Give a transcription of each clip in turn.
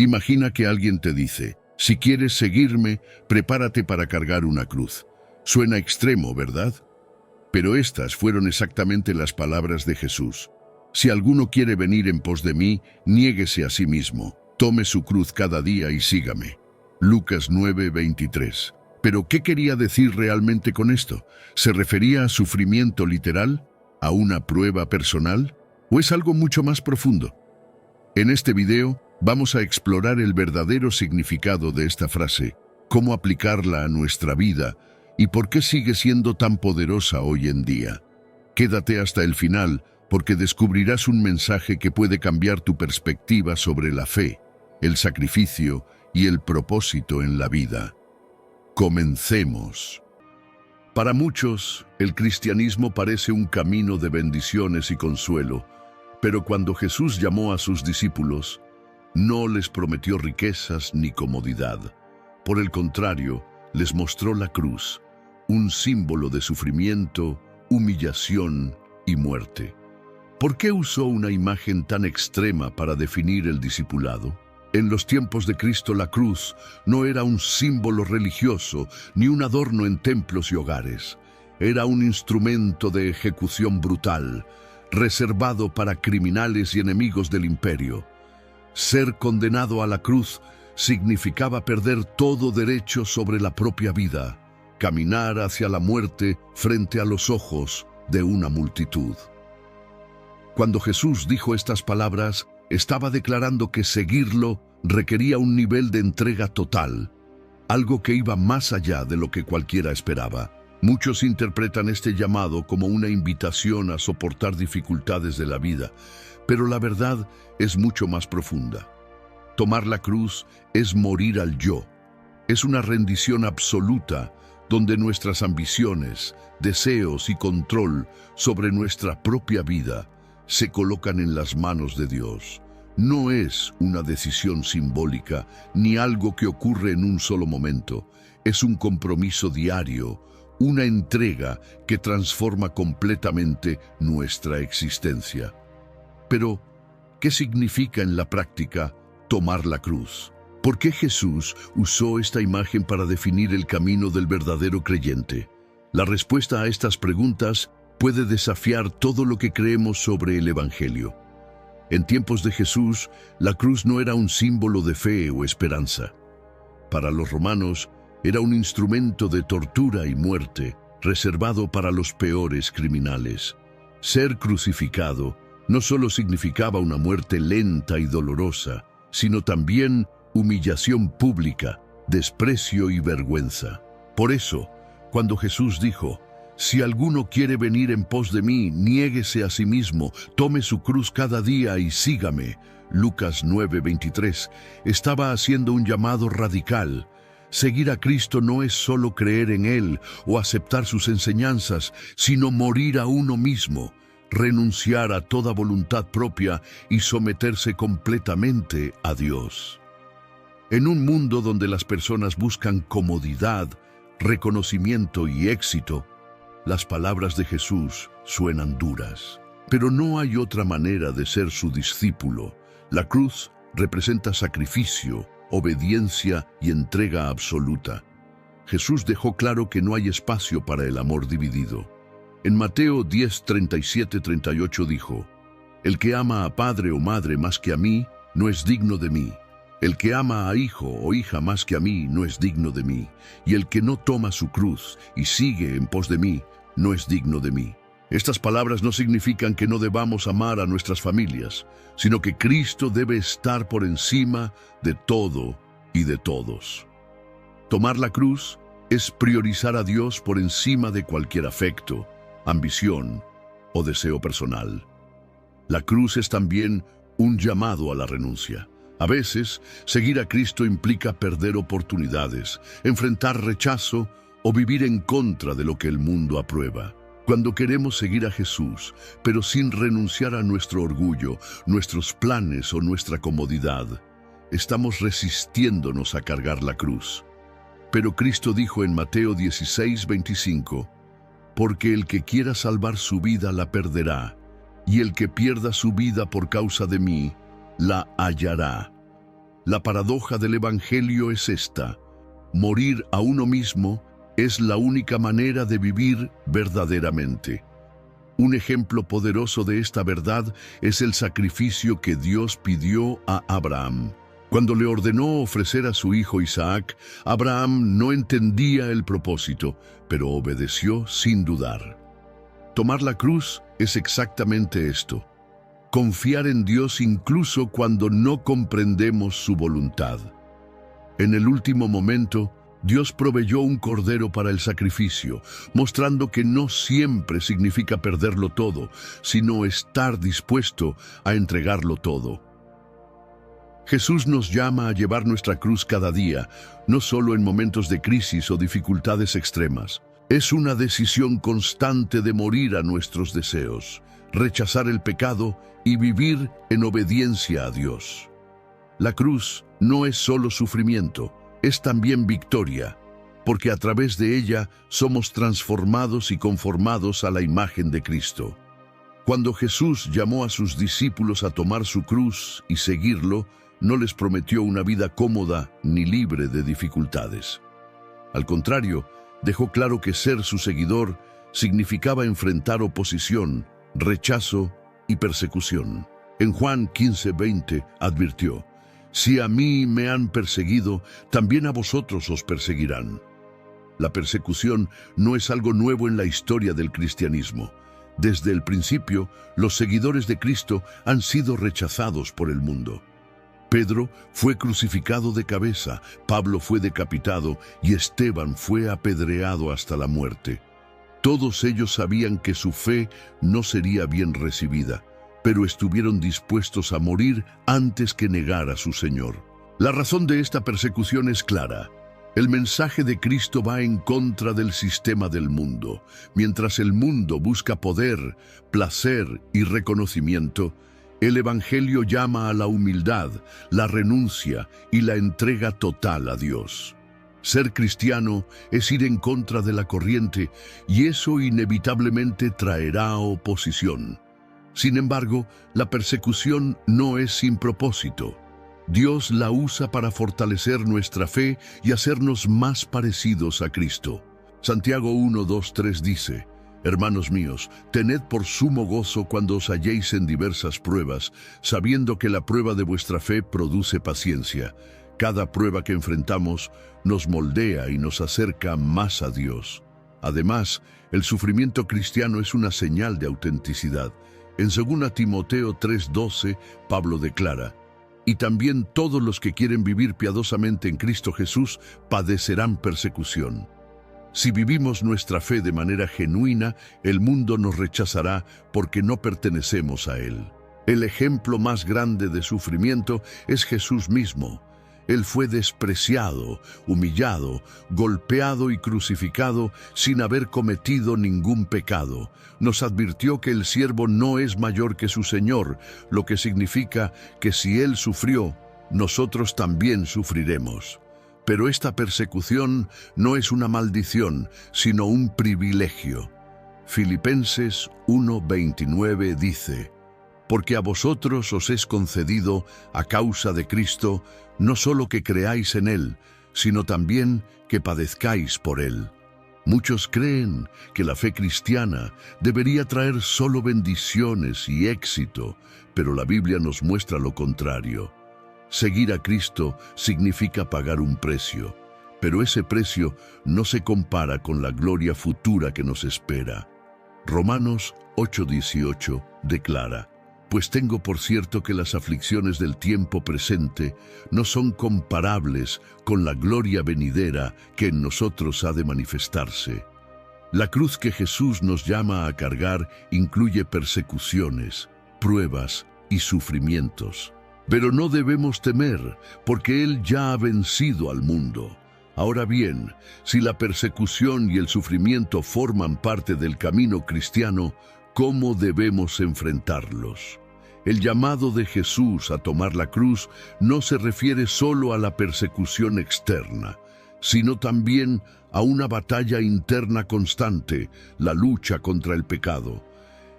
Imagina que alguien te dice, si quieres seguirme, prepárate para cargar una cruz. Suena extremo, ¿verdad? Pero estas fueron exactamente las palabras de Jesús. Si alguno quiere venir en pos de mí, niéguese a sí mismo, tome su cruz cada día y sígame. Lucas 9:23. ¿Pero qué quería decir realmente con esto? ¿Se refería a sufrimiento literal? ¿A una prueba personal? ¿O es algo mucho más profundo? En este video vamos a explorar el verdadero significado de esta frase, cómo aplicarla a nuestra vida y por qué sigue siendo tan poderosa hoy en día. Quédate hasta el final porque descubrirás un mensaje que puede cambiar tu perspectiva sobre la fe, el sacrificio y el propósito en la vida. Comencemos. Para muchos, el cristianismo parece un camino de bendiciones y consuelo, pero cuando Jesús llamó a sus discípulos, no les prometió riquezas ni comodidad. Por el contrario, les mostró la cruz, un símbolo de sufrimiento, humillación y muerte. ¿Por qué usó una imagen tan extrema para definir el discipulado? En los tiempos de Cristo la cruz no era un símbolo religioso ni un adorno en templos y hogares. Era un instrumento de ejecución brutal, reservado para criminales y enemigos del imperio. Ser condenado a la cruz significaba perder todo derecho sobre la propia vida, caminar hacia la muerte frente a los ojos de una multitud. Cuando Jesús dijo estas palabras, estaba declarando que seguirlo requería un nivel de entrega total, algo que iba más allá de lo que cualquiera esperaba. Muchos interpretan este llamado como una invitación a soportar dificultades de la vida, pero la verdad es mucho más profunda. Tomar la cruz es morir al yo. Es una rendición absoluta donde nuestras ambiciones, deseos y control sobre nuestra propia vida se colocan en las manos de Dios. No es una decisión simbólica ni algo que ocurre en un solo momento. Es un compromiso diario, una entrega que transforma completamente nuestra existencia. Pero, ¿qué significa en la práctica tomar la cruz? ¿Por qué Jesús usó esta imagen para definir el camino del verdadero creyente? La respuesta a estas preguntas puede desafiar todo lo que creemos sobre el Evangelio. En tiempos de Jesús, la cruz no era un símbolo de fe o esperanza. Para los romanos, era un instrumento de tortura y muerte, reservado para los peores criminales. Ser crucificado no solo significaba una muerte lenta y dolorosa, sino también humillación pública, desprecio y vergüenza. Por eso, cuando Jesús dijo, «Si alguno quiere venir en pos de mí, niéguese a sí mismo, tome su cruz cada día y sígame», Lucas 9:23, estaba haciendo un llamado radical. Seguir a Cristo no es solo creer en Él o aceptar sus enseñanzas, sino morir a uno mismo, renunciar a toda voluntad propia y someterse completamente a Dios. En un mundo donde las personas buscan comodidad, reconocimiento y éxito, las palabras de Jesús suenan duras. Pero no hay otra manera de ser su discípulo. La cruz representa sacrificio, obediencia y entrega absoluta. Jesús dejó claro que no hay espacio para el amor dividido. En Mateo 10:37-38 dijo, «El que ama a padre o madre más que a mí, no es digno de mí. El que ama a hijo o hija más que a mí, no es digno de mí. Y el que no toma su cruz y sigue en pos de mí, no es digno de mí». Estas palabras no significan que no debamos amar a nuestras familias, sino que Cristo debe estar por encima de todo y de todos. Tomar la cruz es priorizar a Dios por encima de cualquier afecto, ambición o deseo personal. La cruz es también un llamado a la renuncia. A veces, seguir a Cristo implica perder oportunidades, enfrentar rechazo o vivir en contra de lo que el mundo aprueba. Cuando queremos seguir a Jesús, pero sin renunciar a nuestro orgullo, nuestros planes o nuestra comodidad, estamos resistiéndonos a cargar la cruz. Pero Cristo dijo en Mateo 16:25, «Porque el que quiera salvar su vida la perderá, y el que pierda su vida por causa de mí, la hallará». La paradoja del Evangelio es esta: morir a uno mismo es la única manera de vivir verdaderamente. Un ejemplo poderoso de esta verdad es el sacrificio que Dios pidió a Abraham. Cuando le ordenó ofrecer a su hijo Isaac, Abraham no entendía el propósito, pero obedeció sin dudar. Tomar la cruz es exactamente esto: confiar en Dios incluso cuando no comprendemos su voluntad. En el último momento, Dios proveyó un cordero para el sacrificio, mostrando que no siempre significa perderlo todo, sino estar dispuesto a entregarlo todo. Jesús nos llama a llevar nuestra cruz cada día, no solo en momentos de crisis o dificultades extremas. Es una decisión constante de morir a nuestros deseos, rechazar el pecado y vivir en obediencia a Dios. La cruz no es solo sufrimiento, es también victoria, porque a través de ella somos transformados y conformados a la imagen de Cristo. Cuando Jesús llamó a sus discípulos a tomar su cruz y seguirlo, no les prometió una vida cómoda ni libre de dificultades. Al contrario, dejó claro que ser su seguidor significaba enfrentar oposición, rechazo y persecución. En Juan 15:20 advirtió: «Si a mí me han perseguido, también a vosotros os perseguirán». La persecución no es algo nuevo en la historia del cristianismo. Desde el principio, los seguidores de Cristo han sido rechazados por el mundo. Pedro fue crucificado de cabeza, Pablo fue decapitado y Esteban fue apedreado hasta la muerte. Todos ellos sabían que su fe no sería bien recibida, pero estuvieron dispuestos a morir antes que negar a su Señor. La razón de esta persecución es clara. El mensaje de Cristo va en contra del sistema del mundo. Mientras el mundo busca poder, placer y reconocimiento, el Evangelio llama a la humildad, la renuncia y la entrega total a Dios. Ser cristiano es ir en contra de la corriente, y eso inevitablemente traerá oposición. Sin embargo, la persecución no es sin propósito. Dios la usa para fortalecer nuestra fe y hacernos más parecidos a Cristo. Santiago 1:2-3 dice: «Hermanos míos, tened por sumo gozo cuando os halléis en diversas pruebas, sabiendo que la prueba de vuestra fe produce paciencia. Cada prueba que enfrentamos nos moldea y nos acerca más a Dios». Además, el sufrimiento cristiano es una señal de autenticidad. En 2 Timoteo 3:12, Pablo declara: «Y también todos los que quieren vivir piadosamente en Cristo Jesús padecerán persecución». Si vivimos nuestra fe de manera genuina, el mundo nos rechazará porque no pertenecemos a Él. El ejemplo más grande de sufrimiento es Jesús mismo. Él fue despreciado, humillado, golpeado y crucificado sin haber cometido ningún pecado. Nos advirtió que el siervo no es mayor que su Señor, lo que significa que si Él sufrió, nosotros también sufriremos. Pero esta persecución no es una maldición, sino un privilegio. Filipenses 1:29 dice: «Porque a vosotros os es concedido, a causa de Cristo, no solo que creáis en Él, sino también que padezcáis por Él». Muchos creen que la fe cristiana debería traer solo bendiciones y éxito, pero la Biblia nos muestra lo contrario. Seguir a Cristo significa pagar un precio, pero ese precio no se compara con la gloria futura que nos espera. Romanos 8:18 declara: «Pues tengo por cierto que las aflicciones del tiempo presente no son comparables con la gloria venidera que en nosotros ha de manifestarse». La cruz que Jesús nos llama a cargar incluye persecuciones, pruebas y sufrimientos. Pero no debemos temer, porque Él ya ha vencido al mundo. Ahora bien, si la persecución y el sufrimiento forman parte del camino cristiano, ¿cómo debemos enfrentarlos? El llamado de Jesús a tomar la cruz no se refiere solo a la persecución externa, sino también a una batalla interna constante, la lucha contra el pecado.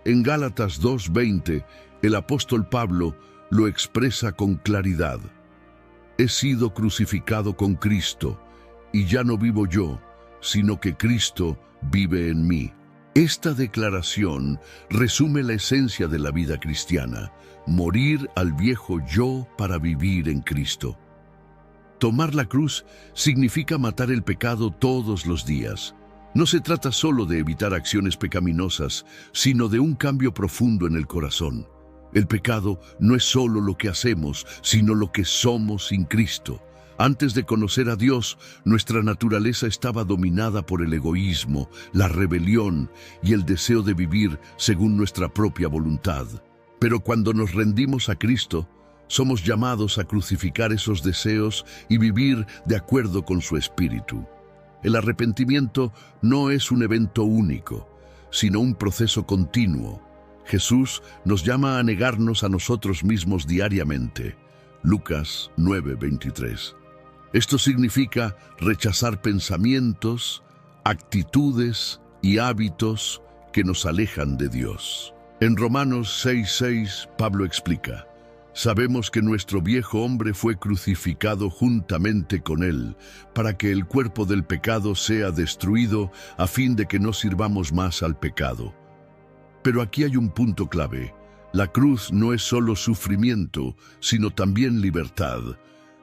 En Gálatas 2:20, el apóstol Pablo lo expresa con claridad: he sido crucificado con Cristo, y ya no vivo yo, sino que Cristo vive en mí. Esta declaración resume la esencia de la vida cristiana: morir al viejo yo para vivir en Cristo. Tomar la cruz significa matar el pecado todos los días. No se trata solo de evitar acciones pecaminosas, sino de un cambio profundo en el corazón. El pecado no es solo lo que hacemos, sino lo que somos sin Cristo. Antes de conocer a Dios, nuestra naturaleza estaba dominada por el egoísmo, la rebelión y el deseo de vivir según nuestra propia voluntad. Pero cuando nos rendimos a Cristo, somos llamados a crucificar esos deseos y vivir de acuerdo con su espíritu. El arrepentimiento no es un evento único, sino un proceso continuo. Jesús nos llama a negarnos a nosotros mismos diariamente. Lucas 9:23. Esto significa rechazar pensamientos, actitudes y hábitos que nos alejan de Dios. En Romanos 6:6, Pablo explica: sabemos que nuestro viejo hombre fue crucificado juntamente con él, para que el cuerpo del pecado sea destruido, a fin de que no sirvamos más al pecado. Pero aquí hay un punto clave. La cruz no es solo sufrimiento, sino también libertad.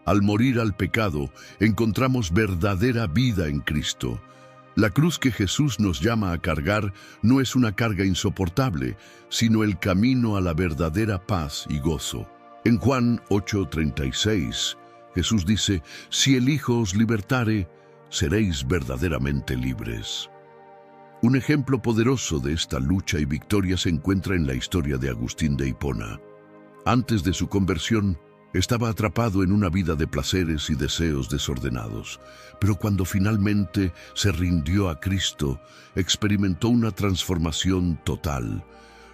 Al morir al pecado, encontramos verdadera vida en Cristo. La cruz que Jesús nos llama a cargar no es una carga insoportable, sino el camino a la verdadera paz y gozo. En Juan 8:36, Jesús dice: si el Hijo os libertare, seréis verdaderamente libres. Un ejemplo poderoso de esta lucha y victoria se encuentra en la historia de Agustín de Hipona. Antes de su conversión, estaba atrapado en una vida de placeres y deseos desordenados, pero cuando finalmente se rindió a Cristo, experimentó una transformación total.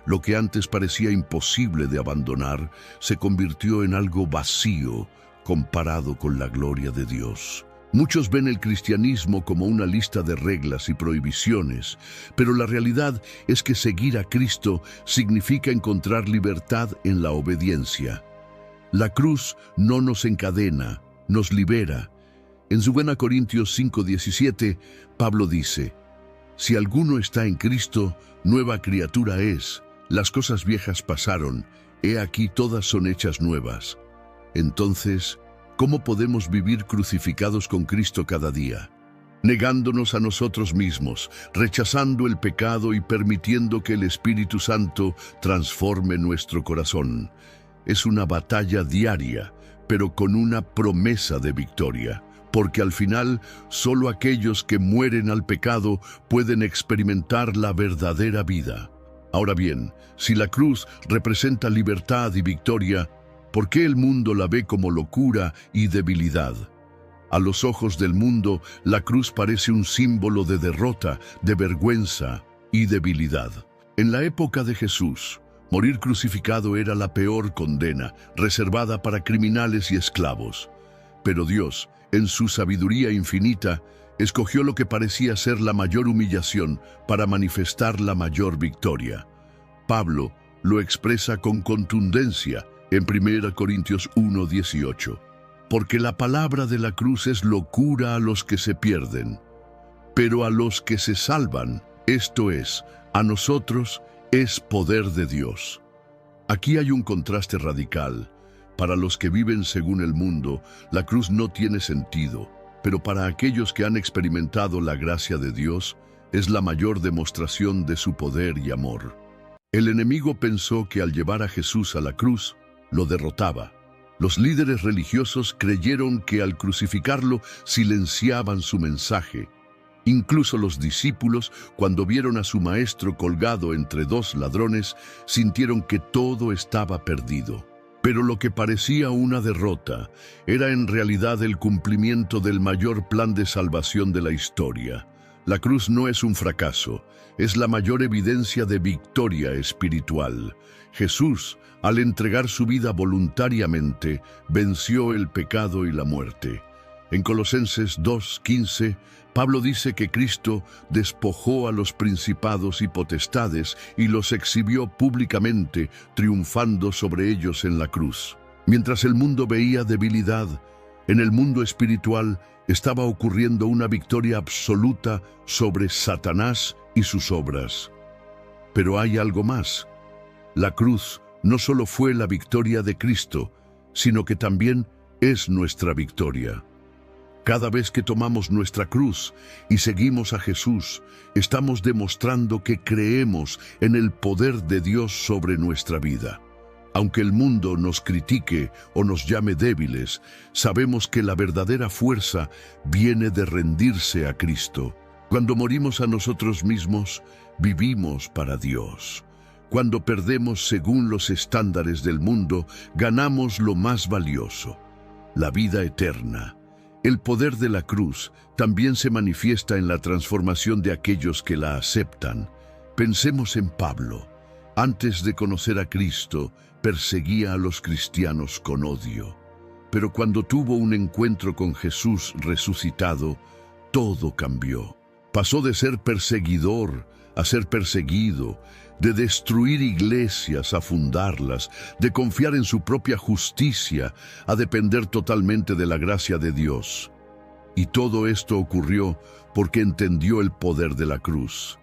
Lo que antes parecía imposible de abandonar se convirtió en algo vacío comparado con la gloria de Dios. Muchos ven el cristianismo como una lista de reglas y prohibiciones, pero la realidad es que seguir a Cristo significa encontrar libertad en la obediencia. La cruz no nos encadena, nos libera. En 2 Corintios 5:17, Pablo dice: si alguno está en Cristo, nueva criatura es. Las cosas viejas pasaron, he aquí todas son hechas nuevas. Entonces, ¿cómo podemos vivir crucificados con Cristo cada día? Negándonos a nosotros mismos, rechazando el pecado y permitiendo que el Espíritu Santo transforme nuestro corazón. Es una batalla diaria, pero con una promesa de victoria, porque al final solo aquellos que mueren al pecado pueden experimentar la verdadera vida. Ahora bien, si la cruz representa libertad y victoria, ¿por qué el mundo la ve como locura y debilidad? A los ojos del mundo, la cruz parece un símbolo de derrota, de vergüenza y debilidad. En la época de Jesús, morir crucificado era la peor condena, reservada para criminales y esclavos. Pero Dios, en su sabiduría infinita, escogió lo que parecía ser la mayor humillación para manifestar la mayor victoria. Pablo lo expresa con contundencia en 1 Corintios 1:18. Porque la palabra de la cruz es locura a los que se pierden, pero a los que se salvan, esto es, a nosotros, es poder de Dios. Aquí hay un contraste radical. Para los que viven según el mundo, la cruz no tiene sentido, pero para aquellos que han experimentado la gracia de Dios, es la mayor demostración de su poder y amor. El enemigo pensó que al llevar a Jesús a la cruz, lo derrotaba. Los líderes religiosos creyeron que al crucificarlo silenciaban su mensaje. Incluso los discípulos, cuando vieron a su maestro colgado entre dos ladrones, sintieron que todo estaba perdido. Pero lo que parecía una derrota era en realidad el cumplimiento del mayor plan de salvación de la historia. La cruz no es un fracaso, es la mayor evidencia de victoria espiritual. Jesús, al entregar su vida voluntariamente, venció el pecado y la muerte. En Colosenses 2:15, Pablo dice que Cristo despojó a los principados y potestades y los exhibió públicamente, triunfando sobre ellos en la cruz. Mientras el mundo veía debilidad, En el mundo espiritual estaba ocurriendo una victoria absoluta sobre Satanás y sus obras. Pero hay algo más. La cruz no solo fue la victoria de Cristo, sino que también es nuestra victoria. Cada vez que tomamos nuestra cruz y seguimos a Jesús, estamos demostrando que creemos en el poder de Dios sobre nuestra vida. Aunque el mundo nos critique o nos llame débiles, sabemos que la verdadera fuerza viene de rendirse a Cristo. Cuando morimos a nosotros mismos, vivimos para Dios. Cuando perdemos según los estándares del mundo, ganamos lo más valioso, la vida eterna. El poder de la cruz también se manifiesta en la transformación de aquellos que la aceptan. Pensemos en Pablo. Antes de conocer a Cristo, perseguía a los cristianos con odio. Pero cuando tuvo un encuentro con Jesús resucitado, todo cambió. Pasó de ser perseguidor a ser perseguido, de destruir iglesias a fundarlas, de confiar en su propia justicia a depender totalmente de la gracia de Dios. Y todo esto ocurrió porque entendió el poder de la cruz.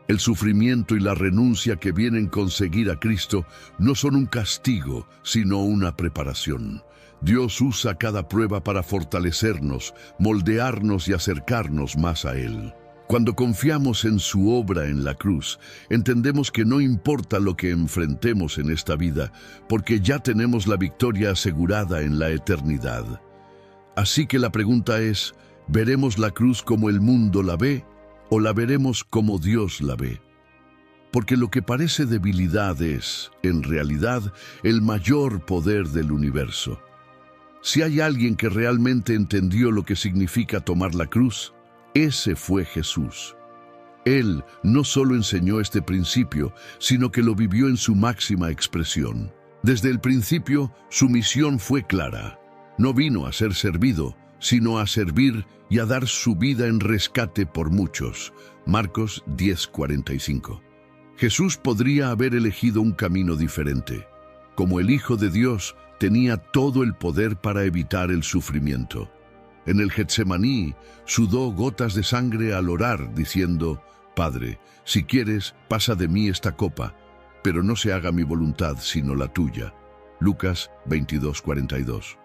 El sufrimiento y la renuncia que vienen con seguir a Cristo no son un castigo, sino una preparación. Dios usa cada prueba para fortalecernos, moldearnos y acercarnos más a Él. Cuando confiamos en su obra en la cruz, entendemos que no importa lo que enfrentemos en esta vida, porque ya tenemos la victoria asegurada en la eternidad. Así que la pregunta es, ¿veremos la cruz como el mundo la ve o la veremos como Dios la ve? Porque lo que parece debilidad es, en realidad, el mayor poder del universo. Si hay alguien que realmente entendió lo que significa tomar la cruz, ese fue Jesús. Él no solo enseñó este principio, sino que lo vivió en su máxima expresión. Desde el principio, su misión fue clara. No vino a ser servido, sino a servir y a dar su vida en rescate por muchos. Marcos 10:45. Jesús podría haber elegido un camino diferente. Como el Hijo de Dios, tenía todo el poder para evitar el sufrimiento. En el Getsemaní, sudó gotas de sangre al orar, diciendo, «Padre, si quieres, pasa de mí esta copa, pero no se haga mi voluntad, sino la tuya». Lucas 22:42.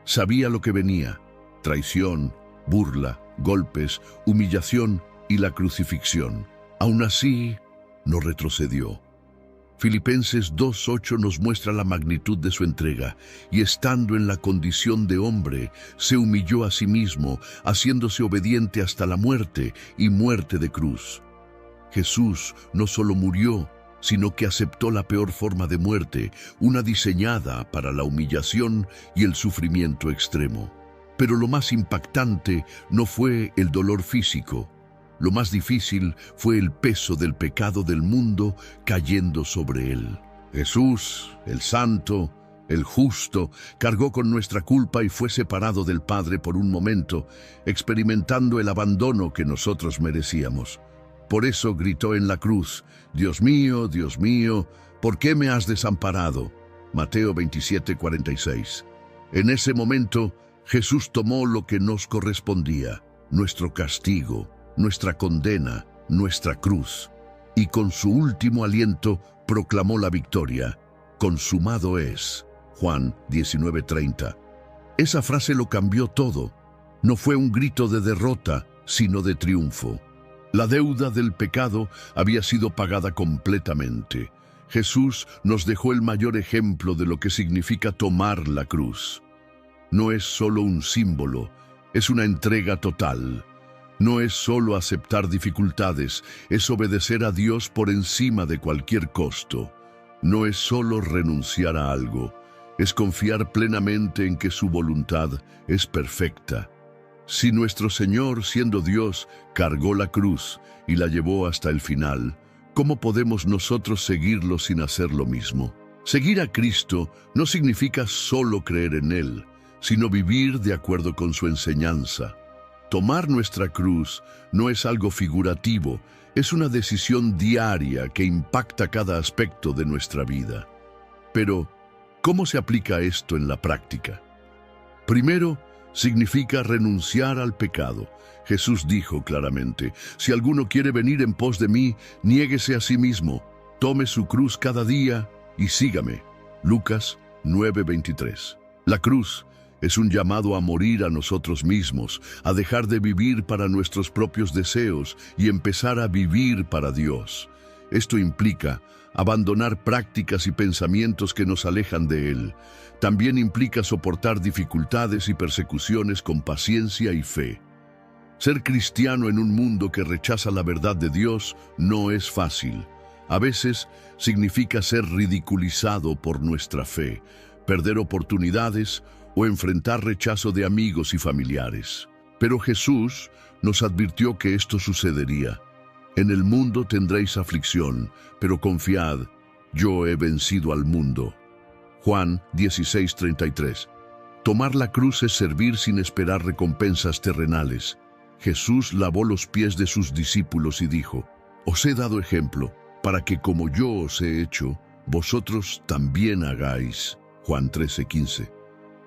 Sabía lo que venía: traición, burla, golpes, humillación y la crucifixión. Aún así, no retrocedió. Filipenses 2:8 nos muestra la magnitud de su entrega, y estando en la condición de hombre, se humilló a sí mismo, haciéndose obediente hasta la muerte y muerte de cruz. Jesús no solo murió, sino que aceptó la peor forma de muerte, una diseñada para la humillación y el sufrimiento extremo. Pero lo más impactante no fue el dolor físico. Lo más difícil fue el peso del pecado del mundo cayendo sobre él. Jesús, el Santo, el Justo, cargó con nuestra culpa y fue separado del Padre por un momento, experimentando el abandono que nosotros merecíamos. Por eso gritó en la cruz, Dios mío, ¿por qué me has desamparado?». Mateo 27:46. En ese momento, Jesús tomó lo que nos correspondía, nuestro castigo, nuestra condena, nuestra cruz, y con su último aliento proclamó la victoria. «Consumado es». Juan 19:30. Esa frase lo cambió todo. No fue un grito de derrota, sino de triunfo. La deuda del pecado había sido pagada completamente. Jesús nos dejó el mayor ejemplo de lo que significa tomar la cruz. No es solo un símbolo, es una entrega total. No es solo aceptar dificultades, es obedecer a Dios por encima de cualquier costo. No es solo renunciar a algo, es confiar plenamente en que su voluntad es perfecta. Si nuestro Señor, siendo Dios, cargó la cruz y la llevó hasta el final, ¿cómo podemos nosotros seguirlo sin hacer lo mismo? Seguir a Cristo no significa solo creer en Él, sino vivir de acuerdo con su enseñanza. Tomar nuestra cruz no es algo figurativo, es una decisión diaria que impacta cada aspecto de nuestra vida. Pero, ¿cómo se aplica esto en la práctica? Primero, significa renunciar al pecado. Jesús dijo claramente, si alguno quiere venir en pos de mí, niéguese a sí mismo, tome su cruz cada día y sígame. Lucas 9:23. La cruz es un llamado a morir a nosotros mismos, a dejar de vivir para nuestros propios deseos y empezar a vivir para Dios. Esto implica abandonar prácticas y pensamientos que nos alejan de Él. También implica soportar dificultades y persecuciones con paciencia y fe. Ser cristiano en un mundo que rechaza la verdad de Dios no es fácil. A veces significa ser ridiculizado por nuestra fe, perder oportunidades o enfrentar rechazo de amigos y familiares. Pero Jesús nos advirtió que esto sucedería. En el mundo tendréis aflicción, pero confiad, yo he vencido al mundo. Juan 16:33. Tomar la cruz es servir sin esperar recompensas terrenales. Jesús lavó los pies de sus discípulos y dijo, os he dado ejemplo, para que como yo os he hecho, vosotros también hagáis. Juan 13:15.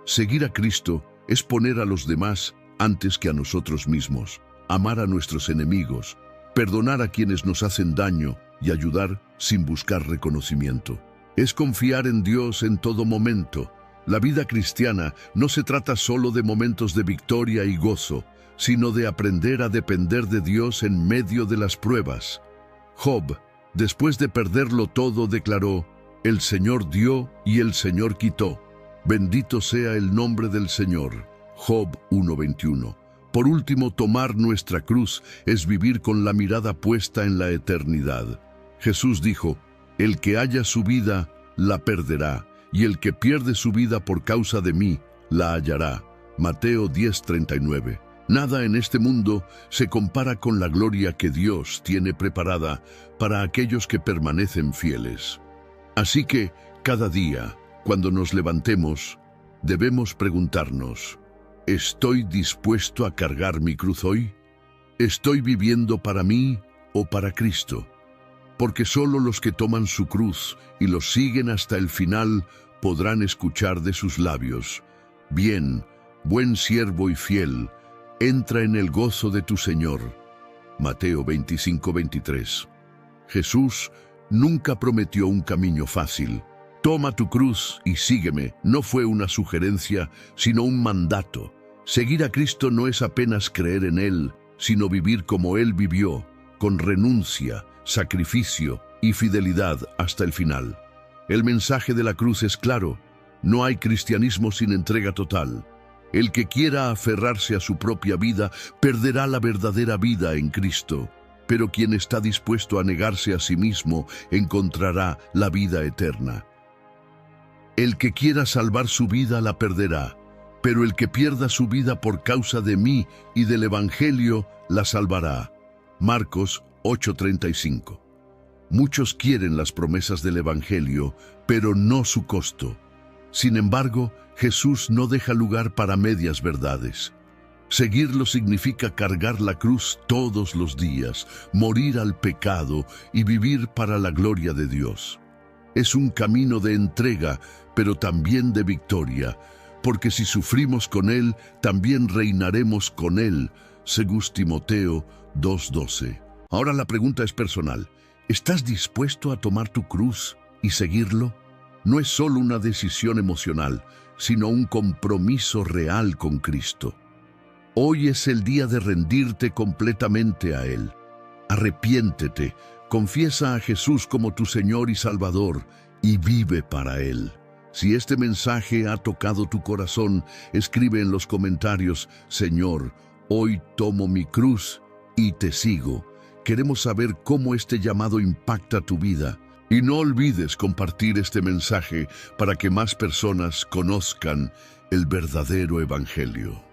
Seguir a Cristo es poner a los demás antes que a nosotros mismos, amar a nuestros enemigos, perdonar a quienes nos hacen daño y ayudar sin buscar reconocimiento. Es confiar en Dios en todo momento. La vida cristiana no se trata solo de momentos de victoria y gozo, sino de aprender a depender de Dios en medio de las pruebas. Job, después de perderlo todo, declaró, el Señor dio y el Señor quitó. Bendito sea el nombre del Señor. Job 1:21. Por último, tomar nuestra cruz es vivir con la mirada puesta en la eternidad. Jesús dijo, el que haya su vida, la perderá, y el que pierde su vida por causa de mí, la hallará. Mateo 10:39. Nada en este mundo se compara con la gloria que Dios tiene preparada para aquellos que permanecen fieles. Así que, cada día, cuando nos levantemos, debemos preguntarnos, ¿estoy dispuesto a cargar mi cruz hoy? ¿Estoy viviendo para mí o para Cristo? Porque solo los que toman su cruz y lo siguen hasta el final podrán escuchar de sus labios, bien, buen siervo y fiel, entra en el gozo de tu Señor. Mateo 25:23. Jesús nunca prometió un camino fácil. Toma tu cruz y sígueme no fue una sugerencia, sino un mandato. Seguir a Cristo no es apenas creer en Él, sino vivir como Él vivió, con renuncia, sacrificio y fidelidad hasta el final. El mensaje de la cruz es claro, no hay cristianismo sin entrega total. El que quiera aferrarse a su propia vida perderá la verdadera vida en Cristo, pero quien está dispuesto a negarse a sí mismo encontrará la vida eterna. El que quiera salvar su vida la perderá, pero el que pierda su vida por causa de mí y del Evangelio la salvará. Marcos 8:35. Muchos quieren las promesas del Evangelio, pero no su costo. Sin embargo, Jesús no deja lugar para medias verdades. Seguirlo significa cargar la cruz todos los días, morir al pecado y vivir para la gloria de Dios. Es un camino de entrega, pero también de victoria, porque si sufrimos con Él, también reinaremos con Él. Según Timoteo 2:12. Ahora la pregunta es personal. ¿Estás dispuesto a tomar tu cruz y seguirlo? No es solo una decisión emocional, sino un compromiso real con Cristo. Hoy es el día de rendirte completamente a Él. Arrepiéntete, confiesa a Jesús como tu Señor y Salvador y vive para Él. Si este mensaje ha tocado tu corazón, escribe en los comentarios, Señor, hoy tomo mi cruz y te sigo. Queremos saber cómo este llamado impacta tu vida. Y no olvides compartir este mensaje para que más personas conozcan el verdadero Evangelio.